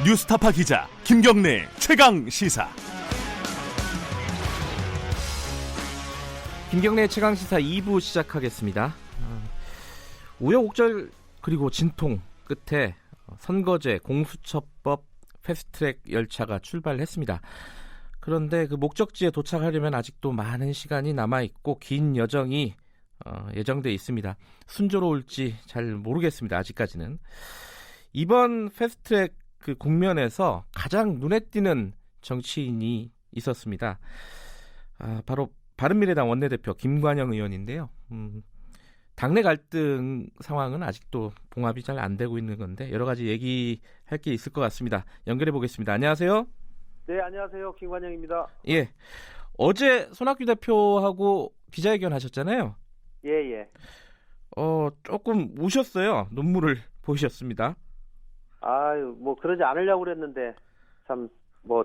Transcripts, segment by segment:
뉴스타파 기자 김경래 최강 시사. 김경래 최강 시사 2부 시작하겠습니다. 우여곡절 그리고 진통 끝에 선거제 공수처법 패스트트랙 열차가 출발했습니다. 그런데 그 목적지에 도착하려면 아직도 많은 시간이 남아있고 긴 여정이 예정돼 있습니다. 순조로울지 잘 모르겠습니다. 아직까지는. 이번 패스트트랙 그 국면에서 가장 눈에 띄는 정치인이 있었습니다. 바로 바른미래당 원내대표 김관영 의원인데요. 당내 갈등 상황은 아직도 봉합이 잘 안 되고 있는 건데 여러 가지 얘기할 게 있을 것 같습니다. 연결해 보겠습니다. 안녕하세요. 네, 안녕하세요. 김관영입니다. 예, 어제 손학규 대표하고 기자회견 하셨잖아요. 예. 조금 우셨어요. 눈물을 보이셨습니다. 아유, 뭐 그러지 않으려고 그랬는데 참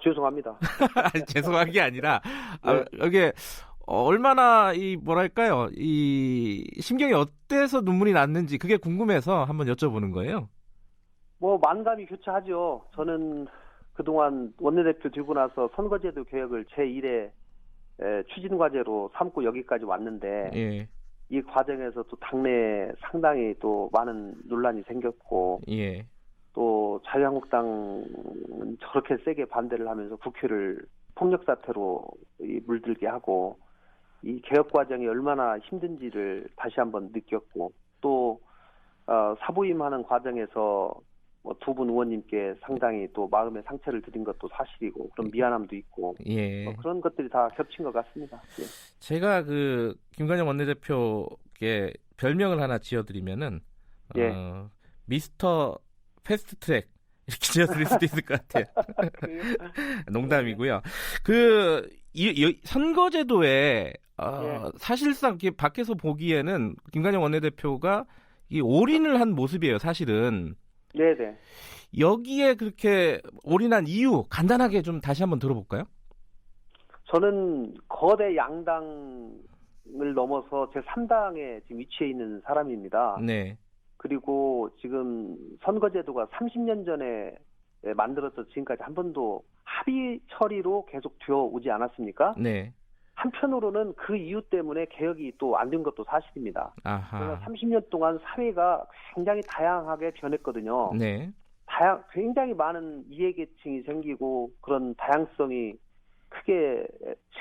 죄송합니다. 아니, 죄송한 게 아니라 네. 이게 얼마나 뭐랄까요, 이 심경이 어때서 눈물이 났는지 그게 궁금해서 한번 여쭤보는 거예요. 만감이 교차하죠. 저는 그동안 원내대표 되고 나서 선거제도 개혁을 제1의 추진 과제로 삼고 여기까지 왔는데 예. 이 과정에서 또 당내에 상당히 또 많은 논란이 생겼고 예. 또 자유한국당은 저렇게 세게 반대를 하면서 국회를 폭력 사태로 물들게 하고 이 개혁 과정이 얼마나 힘든지를 다시 한번 느꼈고 또 사부임하는 과정에서 두 분 의원님께 상당히 또 마음의 상처를 드린 것도 사실이고 그런 미안함도 있고 예. 그런 것들이 다 겹친 것 같습니다. 예. 제가 그 김관영 원내대표께 별명을 하나 지어드리면은 예. 미스터 패스트트랙 이렇게 지어드릴 수도 있을 것 같아요. 농담이고요. 이 선거제도에 사실상 이렇게 밖에서 보기에는 김관영 원내대표가 이 올인을 한 모습이에요. 사실은. 네네. 여기에 그렇게 올인한 이유 간단하게 좀 다시 한번 들어볼까요? 저는 거대 양당을 넘어서 제3당에 지금 위치해 있는 사람입니다. 네. 그리고 지금 선거제도가 30년 전에 만들어서 지금까지 한 번도 합의 처리로 계속 되어 오지 않았습니까? 네. 한편으로는 그 이유 때문에 개혁이 또 안 된 것도 사실입니다. 아하. 30년 동안 사회가 굉장히 다양하게 변했거든요. 네. 굉장히 많은 이해계층이 생기고 그런 다양성이 크게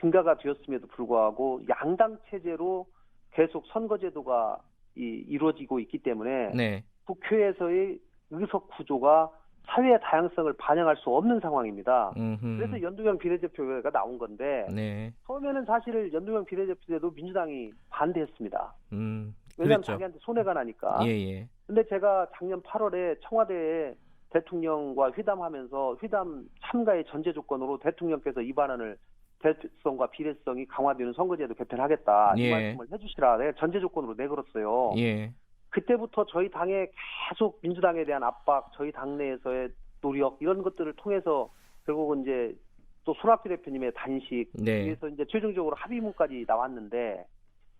증가가 되었음에도 불구하고 양당 체제로 계속 선거제도가 이루어지고 있기 때문에 네. 국회에서의 의석 구조가 사회의 다양성을 반영할 수 없는 상황입니다. 그래서 연두경 비례대표가 나온 건데 네. 처음에는 사실 연두경 비례대표 때도 민주당이 반대했습니다. 왜냐하면 그랬죠. 자기한테 손해가 나니까. 예. 근데 제가 작년 8월에 청와대에 대통령과 회담하면서 회담 참가의 전제 조건으로 대통령께서 이 발언을 대표성과 비례성이 강화되는 선거제도 개편하겠다. 이 말씀을 해주시라. 내가 전제 조건으로 내걸었어요. 예. 그때부터 저희 당에 계속 민주당에 대한 압박, 저희 당내에서의 노력 이런 것들을 통해서 결국은 이제 또 손학규 대표님의 단식, 네. 그래서 이제 최종적으로 합의문까지 나왔는데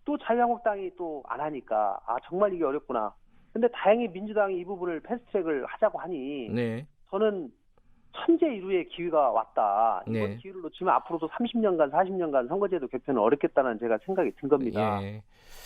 또 자유한국당이 또 안 하니까 정말 이게 어렵구나. 근데 다행히 민주당이 이 부분을 패스트트랙을 하자고 하니 네. 저는 천재일우의 기회가 왔다. 이번 네. 기회를 놓치면 앞으로도 30년간, 40년간 선거제도 개편은 어렵겠다는 제가 생각이 든 겁니다. 예.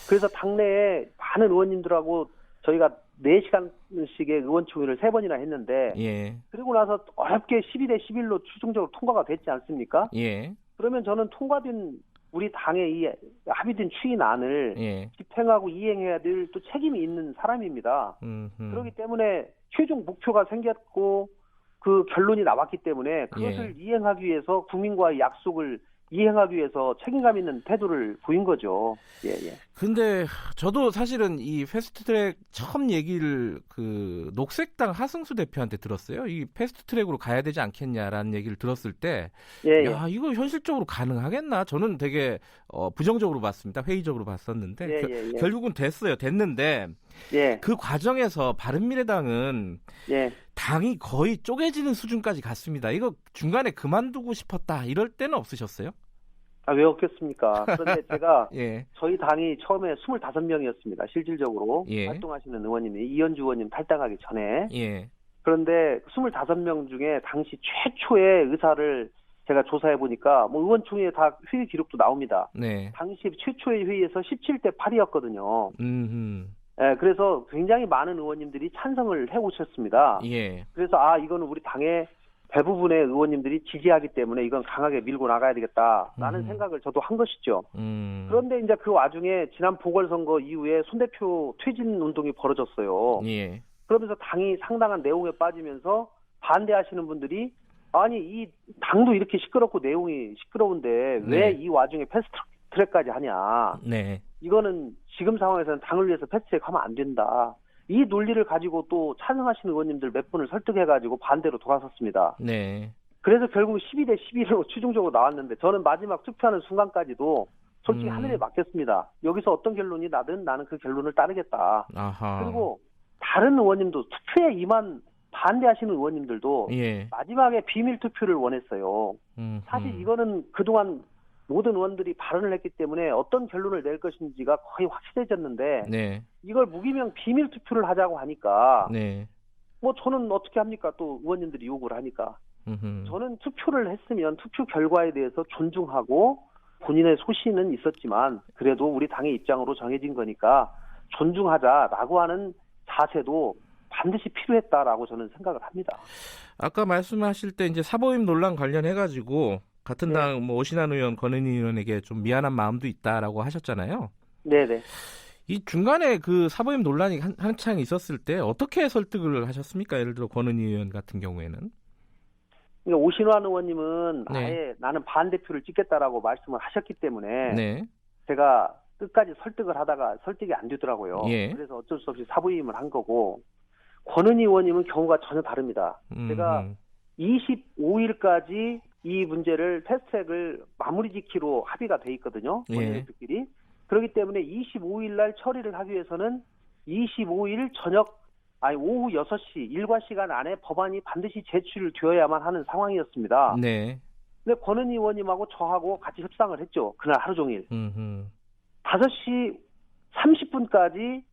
그래서 당내에 많은 의원님들하고 저희가 4시간씩의 의원총회를 3번이나 했는데 예. 그리고 나서 어렵게 12대 11로 최종적으로 통과가 됐지 않습니까? 예. 그러면 저는 통과된 우리 당의 이 합의된 추인안을 예. 집행하고 이행해야 될 또 책임이 있는 사람입니다. 그렇기 때문에 최종 목표가 생겼고 그 결론이 나왔기 때문에 그것을 이행하기 위해서 국민과의 약속을 이행하기 위해서 책임감 있는 태도를 보인 거죠. 예. 근데 저도 사실은 이 패스트트랙 처음 얘기를 그 녹색당 하승수 대표한테 들었어요. 이 패스트트랙으로 가야 되지 않겠냐라는 얘기를 들었을 때, 야 이거 현실적으로 가능하겠나? 저는 되게 부정적으로 봤습니다. 회의적으로 봤었는데 결국은 됐는데 그 과정에서 바른미래당은 당이 거의 쪼개지는 수준까지 갔습니다. 이거 중간에 그만두고 싶었다 이럴 때는 없으셨어요? 왜 없겠습니까? 그런데 제가 예. 저희 당이 처음에 25명이었습니다. 실질적으로 활동하시는 의원님이 이현주 의원님 탈당하기 전에. 그런데 25명 중에 당시 최초의 의사를 제가 조사해 보니까 뭐 의원총회에 다 회의 기록도 나옵니다. 네. 당시 최초의 회의에서 17대 8이었거든요. 음. 예, 그래서 굉장히 많은 의원님들이 찬성을 해 오셨습니다. 예. 그래서 이거는 우리 당의 대부분의 의원님들이 지지하기 때문에 이건 강하게 밀고 나가야 되겠다라는 생각을 저도 한 것이죠. 그런데 이제 그 와중에 지난 보궐선거 이후에 손 대표 퇴진 운동이 벌어졌어요. 예. 그러면서 당이 상당한 내용에 빠지면서 반대하시는 분들이 아니 이 당도 이렇게 시끄럽고 내용이 시끄러운데 왜 이 와중에 패스트트랙까지 하냐. 네. 이거는 지금 상황에서는 당을 위해서 패스트트랙 하면 안 된다. 이 논리를 가지고 또 찬성하시는 의원님들 몇 분을 설득해가지고 반대로 돌아섰습니다. 네. 그래서 결국 12대 11로 최종적으로 나왔는데 저는 마지막 투표하는 순간까지도 솔직히 하늘에 맡겼습니다. 여기서 어떤 결론이 나든 나는 그 결론을 따르겠다. 아하. 그리고 다른 의원님도 투표에 임한 반대하시는 의원님들도 예. 마지막에 비밀 투표를 원했어요. 사실 이거는 그동안 모든 의원들이 발언을 했기 때문에 어떤 결론을 낼 것인지가 거의 확실해졌는데 네. 이걸 무기명 비밀 투표를 하자고 하니까 네. 뭐 저는 어떻게 합니까? 또 의원님들이 요구를 하니까 저는 투표를 했으면 투표 결과에 대해서 존중하고 본인의 소신은 있었지만 그래도 우리 당의 입장으로 정해진 거니까 존중하자라고 하는 자세도 반드시 필요했다라고 저는 생각을 합니다. 아까 말씀하실 때 이제 사보임 논란 관련해가지고 같은 당 뭐 오신환 의원, 권은희 의원에게 좀 미안한 마음도 있다라고 하셨잖아요. 네네. 이 중간에 그 사보임 논란이 한창 있었을 때 어떻게 설득을 하셨습니까? 예를 들어 권은희 의원 같은 경우에는. 그러니까 오신환 의원님은 네. 아예 나는 반대표를 찍겠다라고 말씀을 하셨기 때문에 네. 제가 끝까지 설득을 하다가 설득이 안 되더라고요. 예. 그래서 어쩔 수 없이 사부임을 한 거고 권은희 의원님은 경우가 전혀 다릅니다. 제가 25일까지 이 문제를 패스트트랙을 마무리 짓기로 합의가 돼 있거든요. 원내대표끼리. 그렇기 때문에 25일 날 처리를 하기 위해서는 25일 오후 6시 일과 시간 안에 법안이 반드시 제출되어야만 하는 상황이었습니다. 네. 근데 권은희 의원님하고 저하고 같이 협상을 했죠. 그날 하루 종일. 5시 30분까지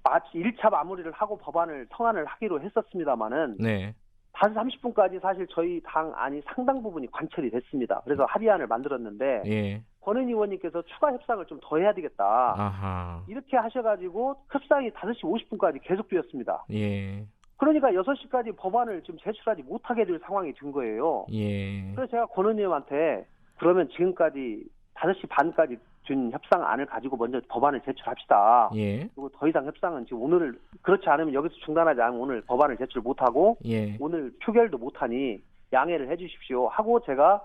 1차 마무리를 하고 법안을 성안을 하기로 했었습니다마는 네. 5시 30분까지 사실 저희 당 안이 상당 부분이 관철이 됐습니다. 그래서 합의안을 만들었는데 예. 권은희 의원님께서 추가 협상을 좀 더 해야 되겠다. 아하. 이렇게 하셔가지고 협상이 5시 50분까지 계속되었습니다. 예. 그러니까 6시까지 법안을 지금 제출하지 못하게 될 상황이 된 거예요. 예. 그래서 제가 권은희 의원한테 그러면 지금까지 5시 반까지 준 협상안을 가지고 먼저 법안을 제출합시다. 예. 그리고 더 이상 협상은 지금 오늘 그렇지 않으면 여기서 중단하지 않으면 오늘 법안을 제출 못하고 예. 오늘 표결도 못하니 양해를 해주십시오 하고 제가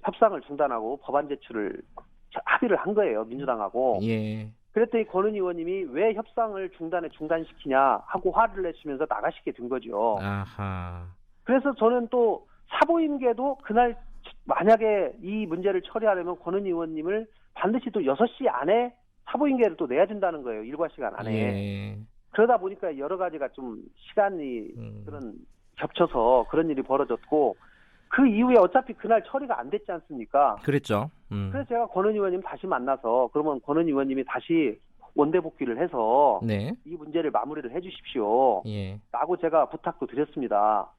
협상을 중단하고 법안 제출을 합의를 한 거예요. 민주당하고. 예. 그랬더니 권은희 의원님이 왜 협상을 중단시키냐 하고 화를 내시면서 나가시게 된 거죠. 아하. 그래서 저는 또 사보임계도 그날 만약에 이 문제를 처리하려면 권은희 의원님을 반드시 또 6시 안에 사보임계를 또 내야 된다는 거예요. 일과 시간 안에. 예. 그러다 보니까 여러 가지가 좀 시간이 그런 겹쳐서 그런 일이 벌어졌고 그 이후에 어차피 그날 처리가 안 됐지 않습니까? 그랬죠. 그래서 제가 권은희 의원님 다시 만나서 그러면 권은희 의원님이 다시 원대 복귀를 해서 네. 이 문제를 마무리를 해 주십시오. 예. 라고 제가 부탁도 드렸습니다.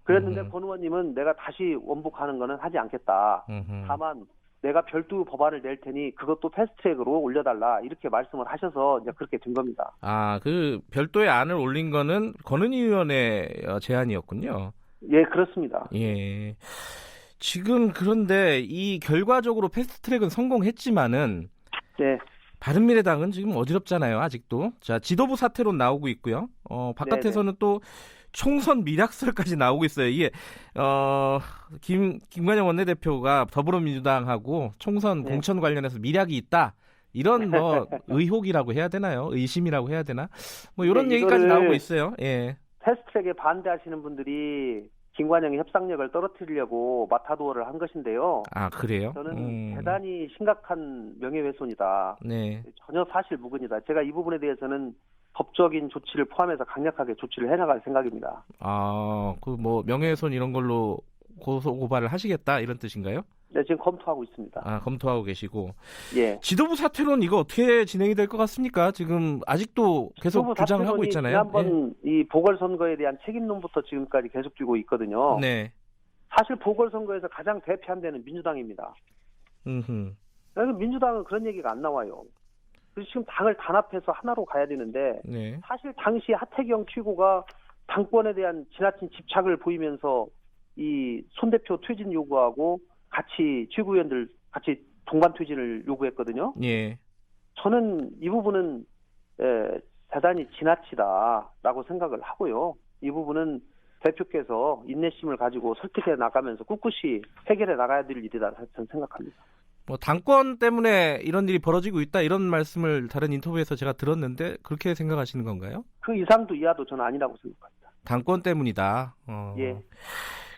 그랬는데 권 의원님은 내가 다시 원복하는 거는 하지 않겠다. 다만 내가 별도 법안을 낼 테니 그것도 패스트트랙으로 올려달라 이렇게 말씀을 하셔서 이제 그렇게 된 겁니다. 아, 그 별도의 안을 올린 거는 권은희 의원의 제안이었군요. 예, 그렇습니다. 예. 지금 그런데 이 결과적으로 패스트트랙은 성공했지만은 네. 바른미래당은 지금 어지럽잖아요, 아직도. 자, 지도부 사퇴로 나오고 있고요. 바깥에서는 또 총선 미락설까지 나오고 있어요. 이게 김관영 원내대표가 더불어민주당하고 총선 공천 관련해서 미락이 있다. 이런 뭐 의혹이라고 해야 되나요? 의심이라고 해야 되나? 뭐 이런 얘기까지 나오고 있어요. 예. 패스트트랙에 반대하시는 분들이 김관영의 협상력을 떨어뜨리려고 마타도어를 한 것인데요. 아, 그래요? 저는 대단히 심각한 명예훼손이다. 네. 전혀 사실 무근이다. 제가 이 부분에 대해서는 법적인 조치를 포함해서 강력하게 조치를 해나갈 생각입니다. 아, 그 뭐 명예훼손 이런 걸로 고소 고발을 하시겠다 이런 뜻인가요? 네, 지금 검토하고 있습니다. 아, 검토하고 계시고. 예. 지도부 사퇴론 이거 어떻게 진행이 될 것 같습니까? 지금 아직도 계속 주장을 하고 있잖아요. 지난번 이 보궐선거에 대한 책임론부터 지금까지 계속 쥐고 있거든요. 네. 사실 보궐선거에서 가장 대피한 데는 민주당입니다. 그래서 민주당은 그런 얘기가 안 나와요. 그래서 지금 당을 단합해서 하나로 가야 되는데 네. 사실 당시 하태경 최고가 당권에 대한 지나친 집착을 보이면서 이 손 대표 퇴진 요구하고 같이 최고위원들 같이 동반 퇴진을 요구했거든요. 예. 저는 이 부분은 대단히 지나치다라고 생각을 하고요. 이 부분은 대표께서 인내심을 가지고 설득해 나가면서 꿋꿋이 해결해 나가야 될 일이다 저는 생각합니다. 뭐 당권 때문에 이런 일이 벌어지고 있다 이런 말씀을 다른 인터뷰에서 제가 들었는데 그렇게 생각하시는 건가요? 그 이상도 이하도 저는 아니라고 생각합니다. 당권 때문이다. 예.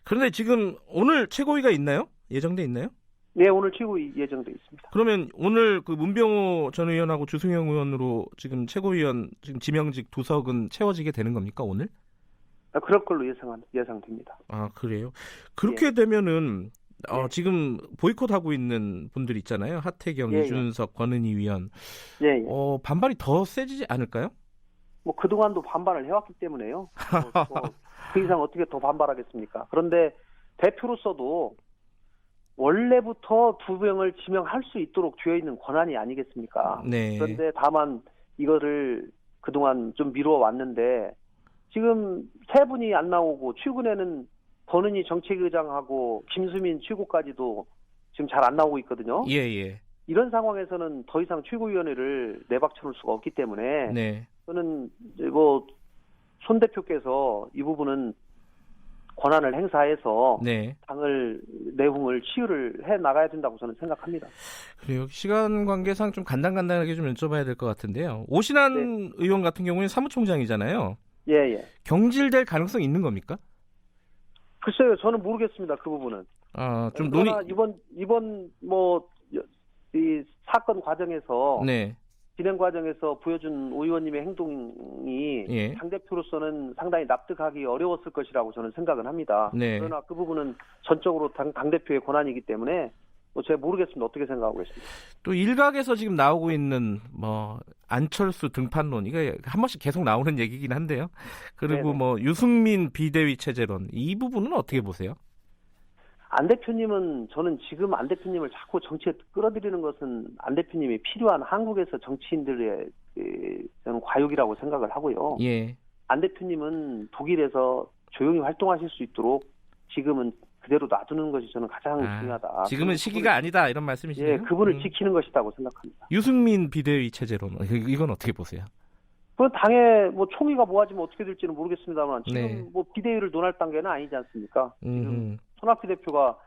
그런데 지금 오늘 최고위가 있나요? 예정돼 있나요? 네, 오늘 최고위 예정돼 있습니다. 그러면 오늘 그 문병호 전 의원하고 주승용 의원으로 지금 최고위원 지금 지명직 2석은 채워지게 되는 겁니까 오늘? 그럴 걸로 예상됩니다. 아 그래요? 그렇게 예. 되면은 예. 지금 보이콧하고 있는 분들 있잖아요. 하태경, 예, 이준석, 권은희 위원. 예. 반발이 더 세지지 않을까요? 뭐 그동안도 반발을 해왔기 때문에요. 그 이상 어떻게 더 반발하겠습니까? 그런데 대표로서도 원래부터 두 명을 지명할 수 있도록 되어 있는 권한이 아니겠습니까? 네. 그런데 다만 이거를 그동안 좀 미뤄왔는데 지금 세 분이 안 나오고 최근에는 권은희 정책의장하고 김수민 최고까지도 지금 잘 안 나오고 있거든요. 예. 이런 상황에서는 더 이상 최고위원회를 내박쳐놓을 수가 없기 때문에 네. 저는 뭐 손 대표께서 이 부분은 권한을 행사해서 네. 당을 내홍을 치유를 해 나가야 된다고 저는 생각합니다. 그래요. 시간 관계상 좀 간단하게 좀 여쭤봐야 될 것 같은데요. 오신환 의원 같은 경우는 사무총장이잖아요. 예. 경질될 가능성 있는 겁니까? 글쎄요, 저는 모르겠습니다. 그 부분은. 좀 논의. 이번 이 사건 과정에서 네. 진행 과정에서 보여준 오 의원님의 행동이 예. 당대표로서는 상당히 납득하기 어려웠을 것이라고 저는 생각은 합니다. 네. 그러나 그 부분은 전적으로 당대표의 권한이기 때문에 제가 모르겠습니다. 어떻게 생각하고 계십니까? 또 일각에서 지금 나오고 있는 안철수 등판론 이게 한 번씩 계속 나오는 얘기긴 한데요. 그리고 네네. 유승민 비대위 체제론 이 부분은 어떻게 보세요? 안 대표님은 저는 지금 안 대표님을 자꾸 정치에 끌어들이는 것은 안 대표님이 필요한 한국에서 정치인들의 저는 과욕이라고 생각을 하고요. 예. 안 대표님은 독일에서 조용히 활동하실 수 있도록 지금은 그대로 놔두는 것이 저는 가장 중요하다. 지금은 시기가 아니다 이런 말씀이시네요. 예, 그분을 지키는 것이라고 생각합니다. 유승민 비대위 체제론 이건 어떻게 보세요? 그 당의 총의가 모아지면 어떻게 될지는 모르겠습니다만 지금 네. 비대위를 논할 단계는 아니지 않습니까? 지금 손학규 대표가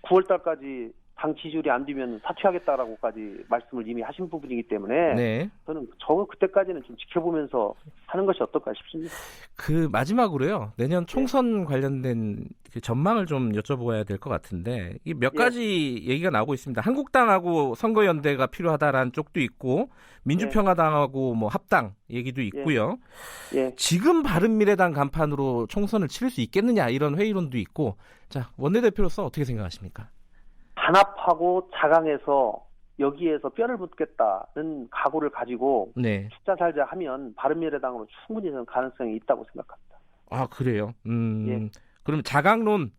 9월 달까지 당 지지율이 안 되면 사퇴하겠다라고까지 말씀을 이미 하신 부분이기 때문에 네. 저는 그때까지는 좀 지켜보면서 하는 것이 어떨까 싶습니다. 그 마지막으로요. 내년 총선 관련된 그 전망을 좀 여쭤봐야 될 것 같은데 이 몇 가지 얘기가 나오고 있습니다. 한국당하고 선거연대가 필요하다라는 쪽도 있고 민주평화당하고 합당 얘기도 있고요. 지금 바른미래당 간판으로 총선을 치를 수 있겠느냐 이런 회의론도 있고 자 원내대표로서 어떻게 생각하십니까? 단합하고 자강해서 여기에서 뼈를 묻겠다는 각오를 가지고 죽자 살자 하면 바른미래당으로 충분히 저는 가능성이 있다고 생각합니다. 아 그래요? 그러면 자강론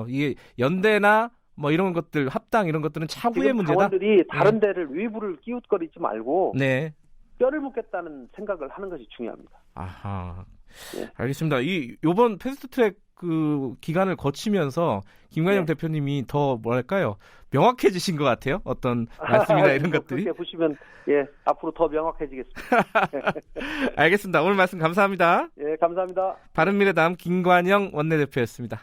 이게 연대나 이런 것들 합당 이런 것들은 차후의 문제다. 당원들이 다른 데를 외부를 끼웃거리지 말고 뼈를 묻겠다는 생각을 하는 것이 중요합니다. 아하. 알겠습니다. 요번 패스트트랙 그 기간을 거치면서 김관영 대표님이 더 뭐랄까요 명확해지신 것 같아요. 어떤 말씀이나 이런 것들이. 그렇게 보시면 앞으로 더 명확해지겠습니다. 알겠습니다. 오늘 말씀 감사합니다. 감사합니다. 바른미래당 김관영 원내대표였습니다.